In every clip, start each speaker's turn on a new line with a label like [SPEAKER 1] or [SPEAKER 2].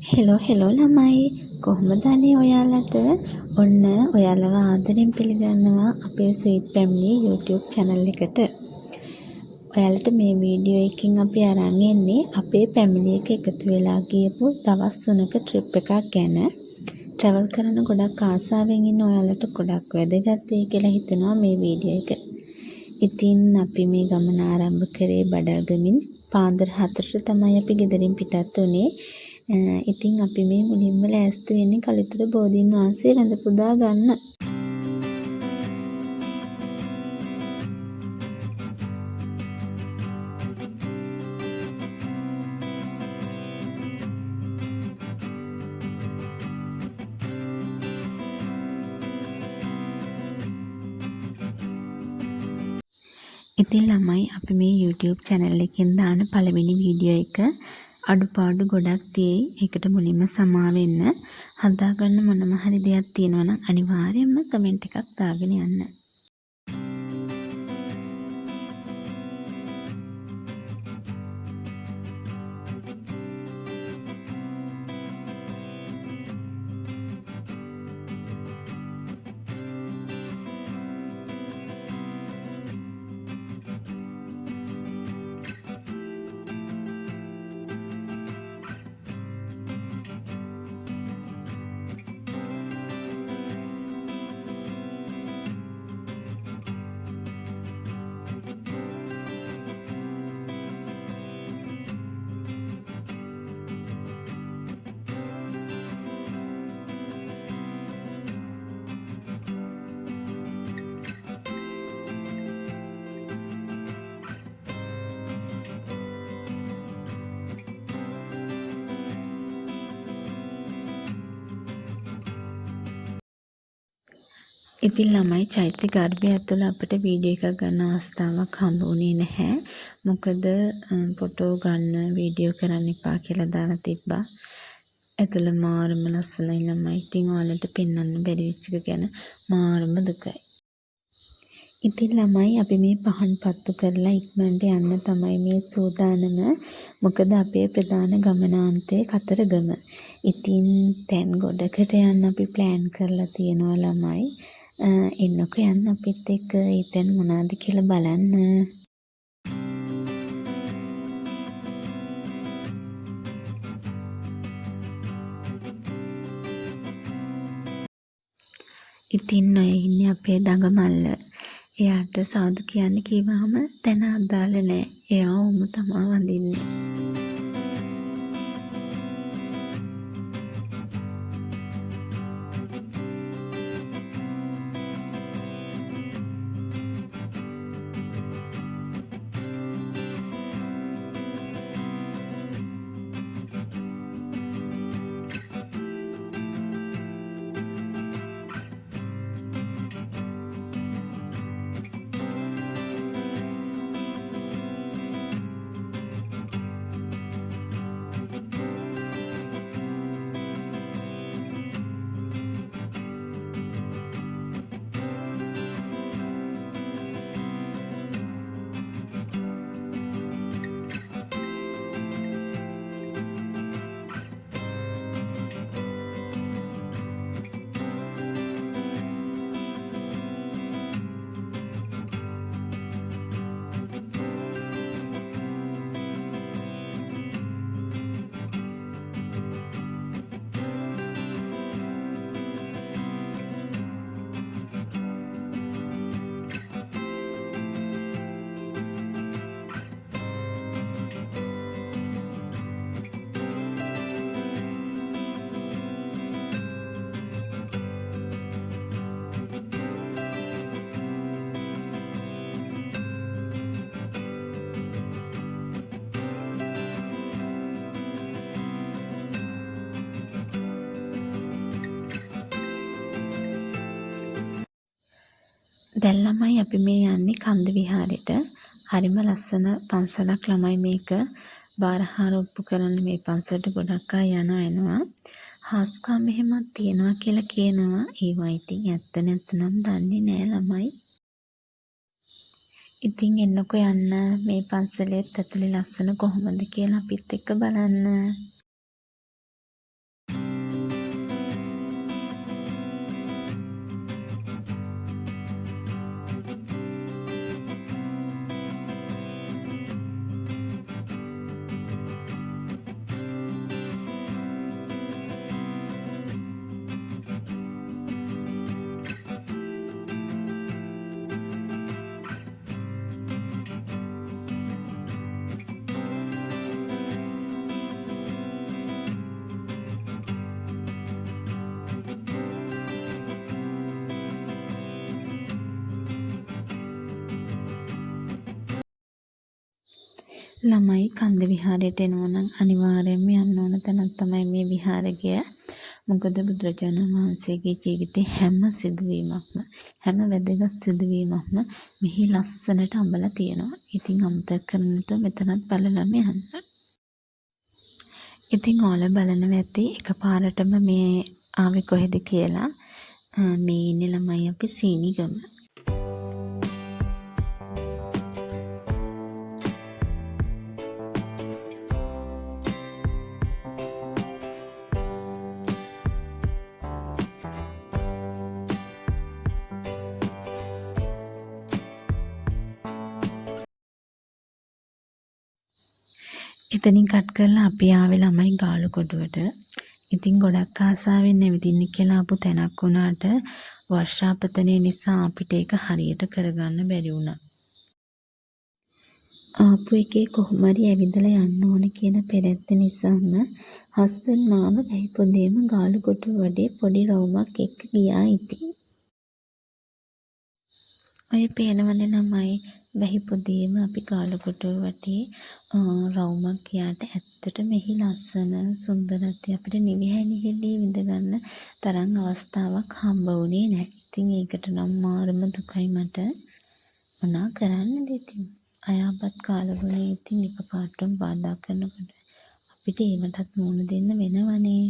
[SPEAKER 1] Hello ළමයි කොහොමද අනේ ඔයාලට ඔන්න ඔයාලව ආදරෙන් පිළිගන්නවා අපේ ස්වීට් ෆැමිලි YouTube channel එකට. ඔයාලට මේ වීඩියෝ එකකින් අපි අරන් එන්නේ අපේ ෆැමිලි එක එකතු වෙලා ගියපු දවස් 3ක ට්‍රිප් එකක් ගැන. ට්‍රැවල් කරන ගොඩක් ආසාවෙන් ඉන්න ඔයාලට ගොඩක් වැදගත් වෙයි කියලා හිතනවා මේ වීඩියෝ එක. ඉතින් අපි මේ ගමන ආරම්භ කරේ බඩල්ගමින් පාන්දර 4ට තමයි අපි ගෙදරින් පිටත් වුණේ. ඉතින් අපි මේ මුලින්ම ලෑස්ති වෙන්නේ කලිතුර බෝධීන් වහන්සේ වැඳ පුදා ගන්න. ඉතින් ළමයි අපි මේ YouTube channel එකෙන් දාන පළවෙනි වීඩියෝ එක අඩුපාඩු ගොඩක් තියෙයි. ඒකට මුලින්ම සමා වෙන්න. හදාගන්න මොනම හරි දෙයක් තියෙනවා නම් අනිවාර්යයෙන්ම කමෙන්ට් එකක් දාගෙන යන්න. ඉතින් ළමයි චෛත්‍ය ගර්භය ඇතුළ අපිට වීඩියෝ එකක් ගන්න අවස්ථාවක් හම්බ වුණේ නැහැ. මොකද ෆොටෝ ගන්න වීඩියෝ කරන්න එපා කියලා දාලා තිබ්බා. ඇතුළ මාරම ලස්සනයි ළමයි. ඉතින් ඔයාලට පෙන්වන්න බැරි වෙච්ච එක ගැන මාරම දුකයි. ඉතින් ළමයි අපි මේ පහන් පත්තු කරලා ඉක්මනට යන්න තමයි මේ සූදානම. මොකද අපේ ප්‍රධාන ගමනාන්තය කතරගම. ඉතින් තැන් ගොඩකට යන්න අපි ප්ලෑන් කරලා තියෙනවා ළමයි. එන්නකෝ යන්න අපිත් එක්ක ඒ තැන් මොනවාද කියලා බලන්න. ඉතින් ඔය ඉන්නේ අපේ දඟමල්ල. එයාට සාදු කියන්න කිව්වම තැන අදාළ නැහැ. එයා උම තමයි වඳින්නේ. දැන් ළමයි අපි මේ යන්නේ කන්ද විහාරෙට. හරිම ලස්සන පන්සලක් ළමයි මේක. බාරහාර ඔප්පු කරන්න මේ පන්සලට ගොඩක් අය එනවා. හාස්කම් එහෙමත් තියනවා කියලා කියනවා. ඒවා ඉතින් ඇත්ත නැත්නම් දන්නේ නෑ ළමයි. ඉතින් එන්නකෝ යන්න මේ පන්සලෙත් ඇතුලේ ලස්සන කොහොමද කියලා අපිත් එක්ක බලන්න. ළමයි කන්ද විහාරයට එනවා නම් අනිවාර්යයෙන්ම යන්න ඕන තැනක් තමයි මේ විහාරය. මොකද බුදුරජාණන් වහන්සේගේ ජීවිතේ හැම සිදුවීමක්ම හැම වැදගත් සිදුවීමක්ම මෙහි ලස්සනට අඹලා තියෙනවා. ඉතින් අමතක කරන්නට මෙතනත් බලලම යන්න. ඉතින් ඔයාලා බලනවා ඇති එකපාරටම මේ ආවේ කොහෙද කියලා. මේ ඉන්නේ ළමයි අපි සීනිගම. එතනින් කට් කරලා අපි ආවේ ළමයි ගාලුකොටුවට. ඉතින් ගොඩක් ආසාවෙන් ඇවිදින්න කියලා ආපු තැනක් වුණාට වර්ෂාපතනය නිසා අපිට ඒක හරියට කරගන්න බැරි වුණා. ආපු එකේ කොහොම හරි ඇවිදලා යන්න ඕන කියන පෙරැත්ත නිසාම හස්බන්ඩ් මාව වැහිපොදේම ගාලුකොටුව වඩේ පොඩි රවුමක් එක්ක ගියා ඉතින්. ඔය පේනවනේ ළමයි වැහිපොදේම අපි ගාලුකොටුව වටේ රවුමක් ගියාට ඇත්තට මෙහි ලස්සන සුන්දරත්වය අපිට නිවිහැනහිලී විඳගන්න තරම් අවස්ථාවක් හම්බ වුණේ නැහැ. ඉතින් ඒකට නම් මාරම දුකයි මට. මොනා කරන්නද ඉතින්? අයාපත් කාලවල ඉතින් එකපාරටම බාධා කරනකොට අපිට ඒවටත් මුහුණ දෙන්න වෙනවනේ.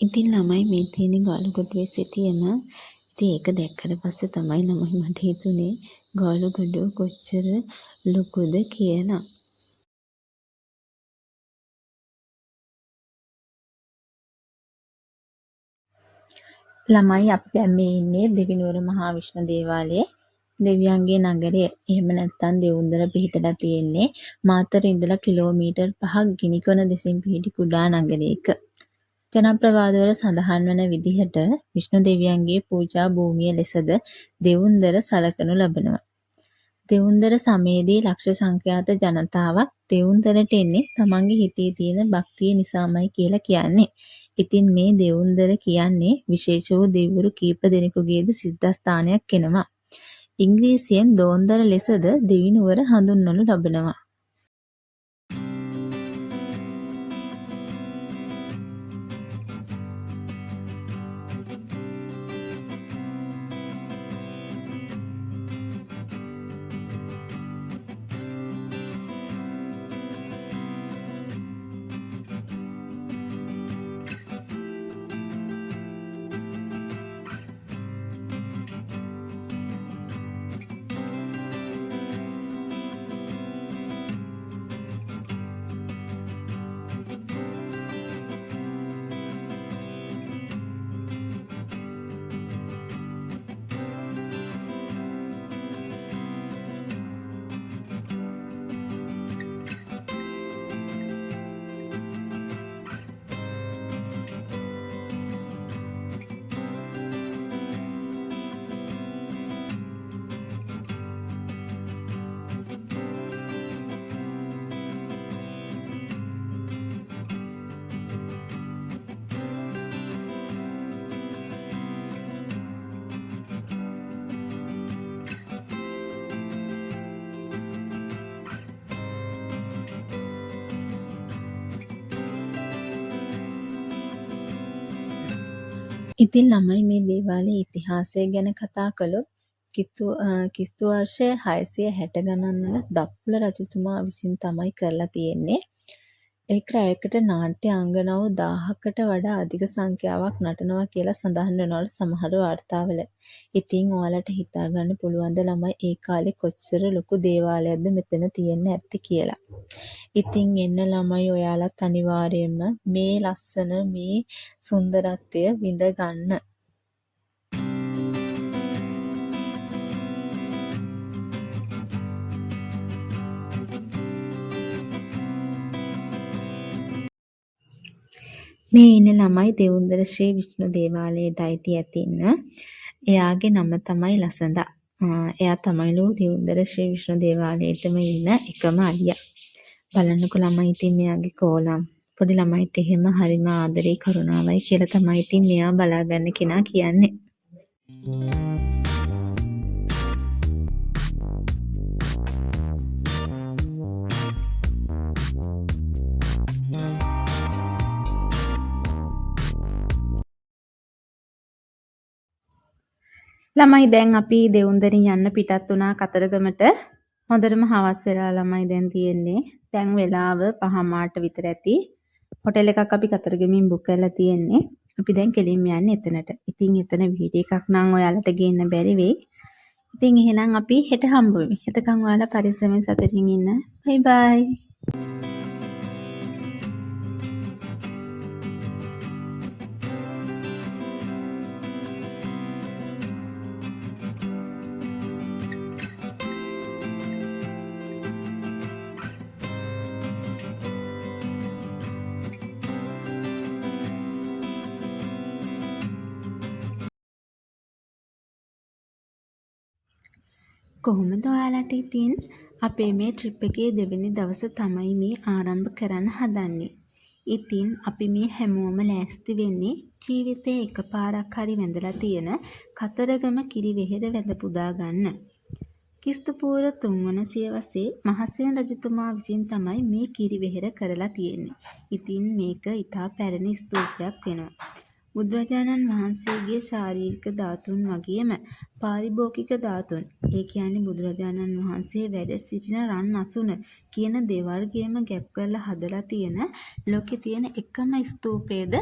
[SPEAKER 1] ඉතින් ළමයි මේ තියෙන ගාලුකොටුවේ සිටියම ඉතින් ඒක දැක්කට පස්සේ තමයි ළමයි මට හිතුනේ ගාලුකොටුව කොච්චර ලොකුද කියලා. ළමයි අපි දැන් මේ ඉන්නේ දෙවිනුවර මහා විෂ්ණු දේවාලයේ දෙවියන්ගේ නගරය. එහෙම නැත්නම් දෙවුන්දර පිහිටලා තියෙන්නේ මාතර ඉඳලා කිලෝමීටර් 5ක් ගිනිකොන දෙසින් පිහිටි කුඩා නගරයක. ජනප්‍රවාදවල සඳහන් වන විදිහට විෂ්ණු දෙවියන්ගේ පූජා භූමිය ලෙසද දෙවුන්දර සලකනු ලබනවා. දෙවුන්දර සමයේදී ලක්ෂ සංඛ්‍යාත ජනතාවක් දෙවුන්දරට එන්නේ තමන්ගේ හිතේ තියෙන භක්තිය නිසාමයි කියලා කියන්නේ. ඉතින් මේ දෙවුන්දර කියන්නේ විශේෂ වූ දෙවිවරු කීප දෙනෙකුගේද සිද්ධාස්ථානයක් වෙනවා. ඉංග්‍රීසියෙන් දෝන්දර ලෙසද දෙවිනුවර හඳුන්වනු ලබනවා. ඉතින් ළමයි මේ දේවාලයේ ඉතිහාසය ගැන කතා කළොත් කිස්තු වර්ෂය 660 ගණන් වල දප්පුල රජතුමා විසින් තමයි කරලා තියෙන්නේ. ඒක රැයකට නාට්‍ය අංගනාව 1000කට වඩා අධික සංඛ්‍යාවක් නටනවා කියලා සඳහන් වෙනවලු සමහර වාර්තාවල. ඉතින් ඔයාලට හිතා ගන්න පුළුවන්ද ළමයි ඒ කාලේ කොච්චර ලොකු දේවාලයක්ද මෙතන තියෙන්න ඇත්තේ කියලා. ඉතින් එන්න ළමයි ඔයාලත් අනිවාර්යයෙන්ම මේ ලස්සන මේ සුන්දරත්වය විඳ ගන්න. මේ ඉන්න ළමයි දෙවුන්දර ශ්‍රී විෂ්ණු දේවාලයට අයිති ඇතින්න. එයාගේ නම තමයි ලසඳා. එයා තමයිලු දෙවුන්දර ශ්‍රී විෂ්ණු දේවාලයටම ඉන්න එකම අලියා. බලන්නකො ළමයි ඉතින් මෙයාගේ කෝලම්. පොඩි ළමයිට එහෙම හරිම ආදරේ කරුණාවයි කියලා තමයි ඉතින් මෙයා බලාගන්න කෙනා කියන්නේ. ළමයි දැන් අපි දෙවුන්දරින් යන්න පිටත් වුණා කතරගමට. හොඳටම හවස් වෙලා ළමයි දැන් තියෙන්නේ. දැන් වෙලාව 5:00 විතර ඇති. හොටෙල් එකක් අපි කතරගමින් බුක් කරලා තියෙන්නේ. අපි දැන් කෙලින්ම යන්නේ එතනට. ඉතින් එතන වීඩියෝ එකක් නම් ඔයාලට ගේන්න බැරි වෙයි. ඉතින් එහෙනම් අපි හෙට හම්බ වෙමු. එතකන් ඔයාලා පරිස්සමෙන් සතුටින් ඉන්න. බයි බයි. කොහොමද ඔයාලට ඉතින් අපේ මේ ට්‍රිප් එකේ දෙවෙනි දවස තමයි මේ ආරම්භ කරන්න හදන්නේ. ඉතින් අපි මේ හැමෝම ලෑස්ති වෙන්නේ ජීවිතේ එකපාරක් හරි වැඳලා තියෙන කතරගම කිරිවෙහෙර වැඳ පුදා ගන්න. කිස්තුපූර 3 වන සියවසේ මහසේන රජතුමා විසින් තමයි මේ කිරිවෙහෙර කරලා තියෙන්නේ. ඉතින් මේක ඉතා පැරණි ස්තූපයක් වෙනවා. බුදුරජාණන් වහන්සේගේ ශාරීරික ධාතුන් වගේම පාරිභෝගික ධාතුන්, ඒ කියන්නේ බුදුරජාණන් වහන්සේ වැඩ සිටින රන් අසුන කියන දෙවර්ගයම ගැප් කරලා හදලා තියෙන ලෝකේ තියෙන එකම ස්තූපයේද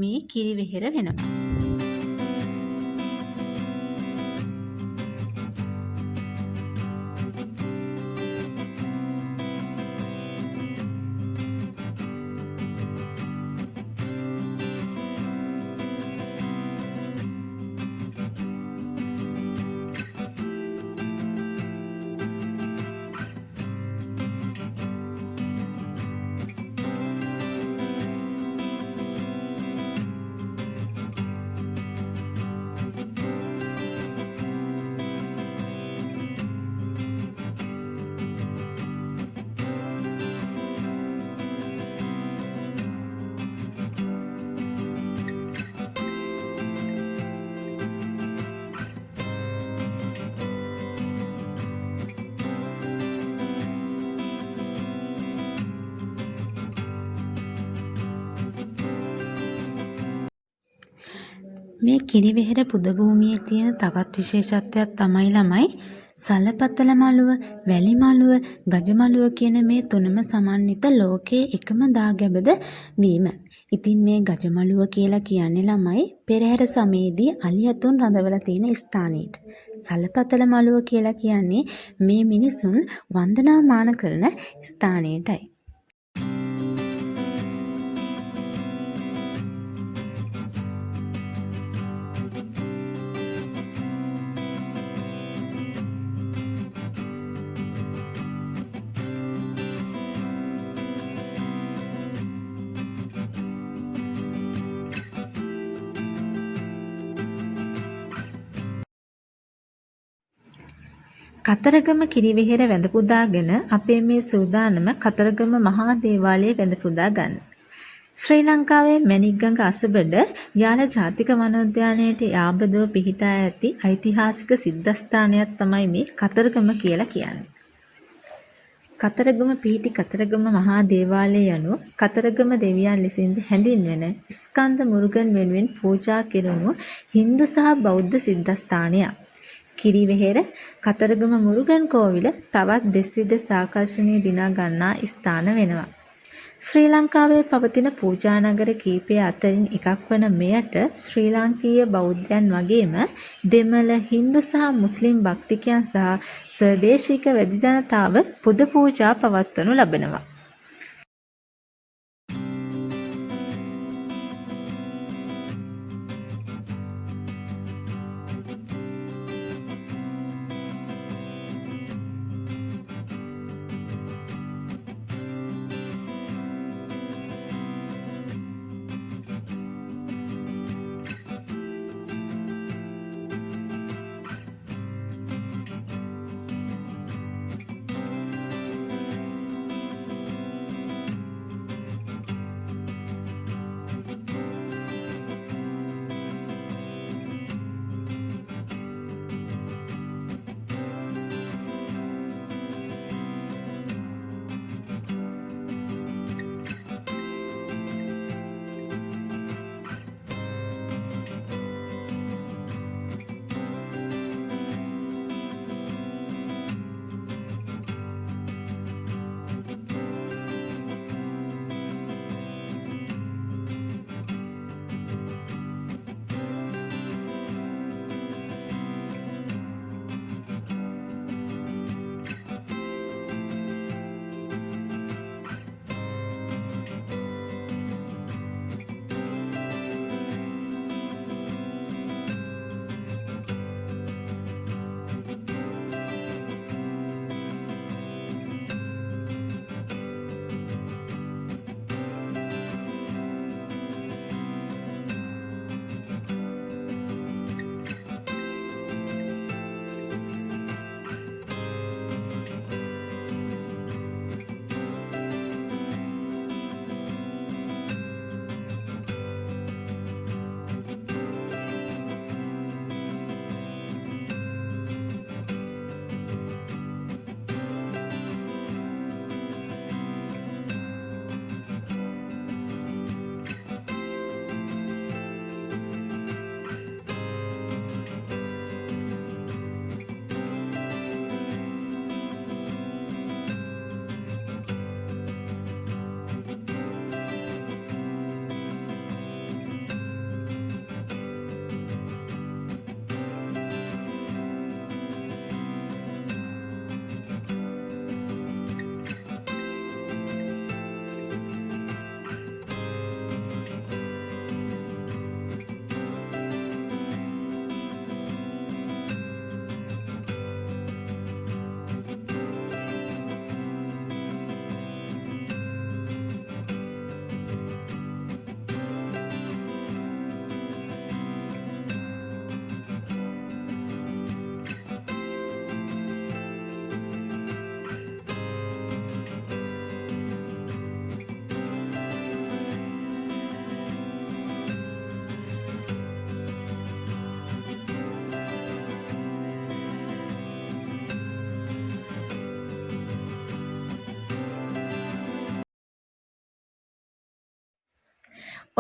[SPEAKER 1] මේ කිරිවෙහෙර වෙනවා. මේ කිරිවෙහෙර පුද භූමියේ තියෙන තවත් විශේෂත්වයක් තමයි ළමයි සලපතල මළුව, වැලි මළුව, ගජ මළුව කියන මේ තුනම සමන්විත ලෝකයේ එකම දාගැබද වීම. ඉතින් මේ ගජ මළුව කියලා කියන්නේ ළමයි පෙරහැර සමයේදී අලියතුන් රඳවලා තියෙන ස්ථානයට. සලපතල මළුව කියලා කියන්නේ මේ මිනිසුන් වන්දනාමාන කරන ස්ථානයටයි. කතරගම කිරිවෙහෙර වැඳ පුදාගෙන අපේ මේ සූදානම කතරගම මහා දේවාලයේ වැඳ පුදා ගන්න. ශ්‍රී ලංකාවේ මැණික්ගඟ අසබඩ යාල ජාතික වනෝද්‍යානයට යාබදව පිහිටා ඇති ඓතිහාසික සිද්ධස්ථානයක් තමයි මේ කතරගම කියලා කියන්නේ. කතරගම පිහිටි කතරගම මහා දේවාලය යනු කතරගම දෙවියන් ලෙසින්ද හැඳින්වෙන ස්කන්ධ මුරුගන් වෙනුවෙන් පූජා කෙරුණු හින්දු සහ බෞද්ධ සිද්ධස්ථානයක්. කිරිවෙහෙර කතරගම මුරුගන් කෝවිල තවත් දෙස් විදෙස් ආකර්ෂණීය දිනා ගන්නා ස්ථාන වෙනවා. ශ්‍රී ලංකාවේ පවතින පූජා නගර කීපය අතරින් එකක් වන මෙයට ශ්‍රී ලාංකීය බෞද්ධයන් වගේම දෙමළ හින්දු සහ මුස්ලිම් භක්තිකයන් සහ ස්වදේශීක වැඩි ජනතාව පුද පූජා පවත්වනු ලබනවා.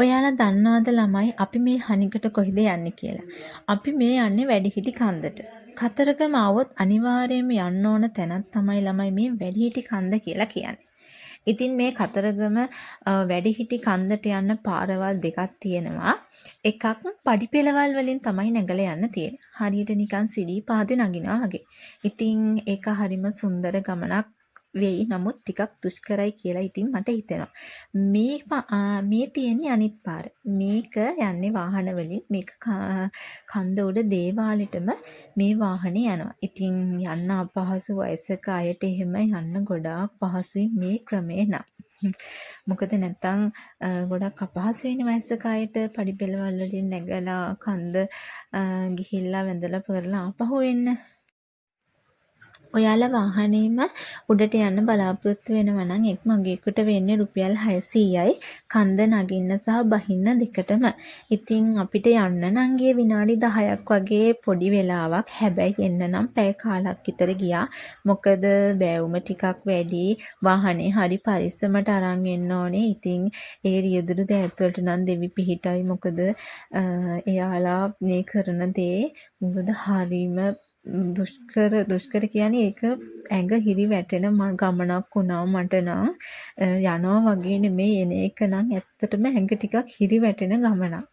[SPEAKER 1] ඔයාලා දන්නවද ළමයි අපි මේ හනිකට කොහෙද යන්නේ කියලා? අපි මේ යන්නේ වැඩිහිටි කන්දට. කතරගම આવොත් අනිවාර්යයෙන්ම යන්න ඕන තැනක් තමයි ළමයි මේ වැඩිහිටි කන්ද කියලා කියන්නේ. ඉතින් මේ කතරගම වැඩිහිටි කන්දට යන්න පාරවල් දෙකක් තියෙනවා. එකක් පඩිපෙළවල් වලින් තමයි නැගලා යන්න තියෙන්නේ. හරියට නිකන් සිඩී පාදේ නගිනවා වගේ. ඉතින් ඒක හරිම සුන්දර ගමනක් වෙයි. නමුත් ටිකක් දුෂ්කරයි කියලා ඉතින් මට හිතෙනවා. මේ තියෙන්නේ අනිත් පාර. මේක යන්නේ වාහන වලින්. මේක කන්ද උඩ දේවාලෙටම මේ වාහනේ යනවා. ඉතින් යන්න අපහසු වයසක අයට එහෙම යන්න ගොඩාක් පහසුයි මේ ක්‍රමේ නම්. මොකද නැත්තම් ගොඩක් අපහසුයිනේ වයසක අයට පඩිපෙළවල් වලින් නැගලා කන්ද ගිහිල්ලා වැඳලා පෙරලා ආපහු එන්න. ඔයාලා වාහනේම උඩට යන්න බලාපොරොත්තු වෙනවා නම් එක් මගේකට වෙන්නේ රුපියල් 600යි කන්ද නගින්න සහ බහින්න දෙකටම. ඉතින් අපිට යන්න නම් ගියේ විනාඩි 10ක් වගේ පොඩි වෙලාවක්. හැබැයි එන්න නම් පැය කාලක් විතර ගියා. මොකද බෑවුම ටිකක් වැඩි. වාහනේ හරි පරිස්සමට අරන් එන්න ඕනේ. ඉතින් ඒ රියදුරු දෑත් වලට නම් දෙවි පිහිටයි. මොකද එයාලා මේ කරන දේ මොකද හරීම දුෂ්කර කියන්නේ ඒක ඇඟ හිරි වැටෙන ගමනක් වුණා මට නම් යනවා වගේ නෙමෙයි එන එක නම් ඇත්තටම ඇඟ ටිකක් හිරි වැටෙන ගමනක්.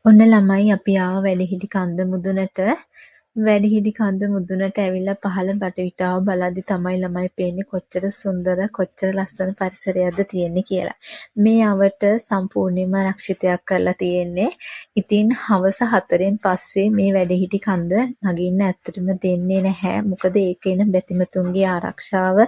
[SPEAKER 1] ඔන්න ළමයි අපි ආව වැඩිහිටි කන්ද මුදුනට. වැඩිහිටි කන්ද මුදුනට ඇවිල්ලා පහළ වටපිටාව බලද්දි තමයි ළමයි පේන්නේ කොච්චර සුන්දර කොච්චර ලස්සන පරිසරයක්ද තියෙන්නේ කියලා. මේ අවට සම්පූර්ණයෙන්ම ආරක්ෂිතයක් කරලා තියෙන්නේ. ඉතින් හවස 4න් පස්සේ මේ වැඩිහිටි කන්ද නගින්න ඇත්තටම දෙන්නේ නැහැ. මොකද ඒක එන බැතිමතුන්ගේ ආරක්ෂාව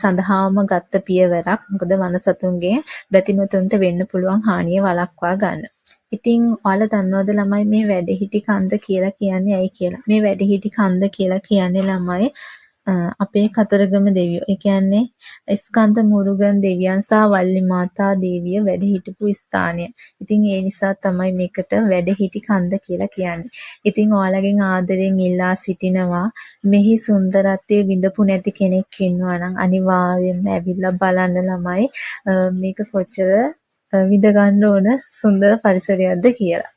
[SPEAKER 1] සඳහාම ගත්ත පියවරක්. මොකද වනසතුන්ගේ බැතිමතුන්ට වෙන්න පුළුවන් හානිය වළක්වා ගන්න. ඉතින් ඔයාලා දන්නවද ළමයි මේ වැඩිහිටි කන්ද කියලා කියන්නේ ඇයි කියලා? මේ වැඩිහිටි කන්ද කියලා කියන්නේ ළමයි අපේ කතරගම දෙවියෝ. ඒ කියන්නේ ස්කන්ධ මුරුගන් දෙවියන් සහ වල්ලි මාතා දේවිය වැඩ හිටපු ස්ථානය. ඉතින් ඒ නිසා තමයි මේකට වැඩිහිටි කන්ද කියලා කියන්නේ. ඉතින් ඔයාලගෙන් ආදරෙන් ඉල්ලා සිටිනවා මෙහි සුන්දරත්වයේ විඳපු නැති කෙනෙක් ඉන්නවා නම් අනිවාර්යයෙන්ම ඇවිල්ලා බලන්න ළමයි මේක කොච්චර විඳ ගන්න ඕන සුන්දර පරිසරයක්ද කියලා.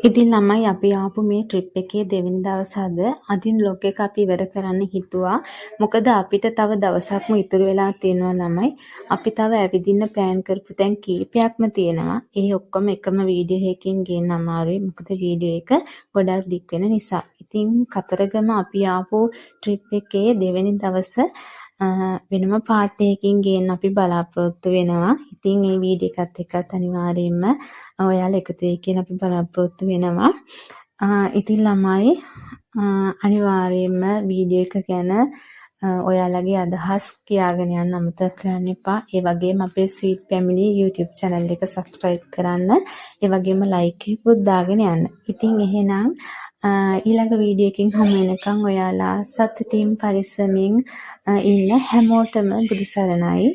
[SPEAKER 1] ඉතින් ළමයි අපි ආපු මේ ට්‍රිප් එකේ දෙවෙනි දවස් අදින් ලොග් එක අපි ඉවර කරන්න හිතුවා. මොකද අපිට තව දවසක්ම ඉතුරු වෙලා තියෙනවා ළමයි. අපි තව ඇවිදින්න ප්ලෑන් කරපු තැන් කීපයක්ම තියෙනවා. ඒ ඔක්කොම එකම වීඩියෝ එකකින් ගේන්න අමාරුයි. මොකද වීඩියෝ එක ගොඩක් දික් වෙන නිසා. ඉතින් කතරගම අපි ආපු ට්‍රිප් එකේ දෙවෙනි දවස වෙනම පාර්ට් එකකින් ගේන්න අපි බලාපොරොත්තු වෙනවා. ඉතින් මේ වීඩියෝ එකත් එක්කත් අනිවාර්යයෙන්ම ඔයාලා එකතු වෙයි කියලා අපි බලාපොරොත්තු වෙනවා. ඉතින් ළමයි අනිවාර්යයෙන්ම වීඩියෝ එක ගැන ඔයාලගේ අදහස් කියාගෙන යන්න අමතක කරන්න එපා. ඒ වගේම අපේ ස්වීට් ෆැමිලි YouTube channel එක subscribe කරන්න. ඒ වගේම like එකකුත් දාගෙන යන්න. ඉතින් එහෙනම් ඊළඟ වීඩියෝ එකකින් හමු වෙනකන් ඔයාලා සතුටින් පරිස්සමින් ඉන්න හැමෝටම බුදු සරණයි.